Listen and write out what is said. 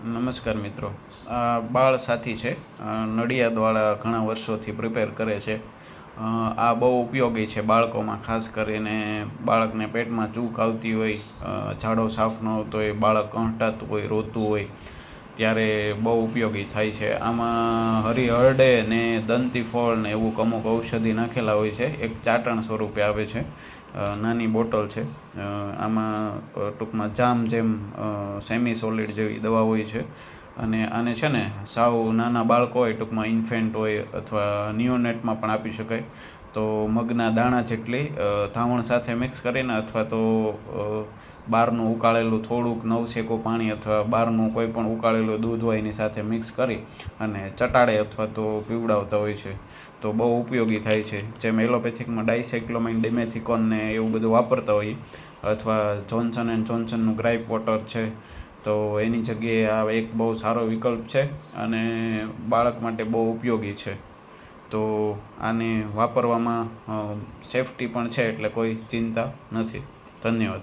નમસ્કાર મિત્રો, આ બાળ સાથી છે. નડિયાદવાળા ઘણા વર્ષોથી પ્રિપેર કરે છે. આ બહુ ઉપયોગી છે બાળકોમાં, ખાસ કરીને બાળકને પેટમાં ચૂક આવતી હોય, ઝાડો સાફ ન આવતો હોય, બાળક કંટાતું હોય, રોતું હોય, ત્યારે બહુ ઉપયોગી થાય છે. આમાં હરિહરડે ને દંતી ફળ ને એવું અમુક ઔષધિ નાખેલા હોય છે. એક ચાટણ સ્વરૂપે આવે છે, નાની બોટલ છે. આમાં ટૂંકમાં જામ જેમ સેમી સોલિડ જેવી દવા હોય છે. અને આને છે ને સાવ નાના બાળકો હોય, ટૂંકમાં ઇન્ફેન્ટ હોય અથવા નિયોનેટમાં પણ આપી શકાય. તો મગના દાણા જેટલી ધાવણ સાથે મિક્સ કરીને, અથવા તો બહારનું ઉકાળેલું થોડુંક નવશેકું પાણી અથવા બહારનું કોઈ પણ ઉકાળેલું દૂધ હોય એની સાથે મિક્સ કરી અને ચટાડે અથવા તો પીવડાવતા હોય છે. તો બહુ ઉપયોગી થાય છે. જેમ એલોપેથિકમાં ડાયસાયક્લોમાઇન, ડિમેથિકોન ને એવું બધું વાપરતા હોઈએ, અથવા જોન્સન એન્ડ જોન્સનનું ગ્રાઇપ વોટર છે, તો એની જગ્યાએ આ એક બહુ સારો વિકલ્પ છે અને બાળક માટે બહુ ઉપયોગી છે. તો આને વાપરવામાં સેફટી પણ છે, એટલે કોઈ ચિંતા નથી. ધન્યવાદ.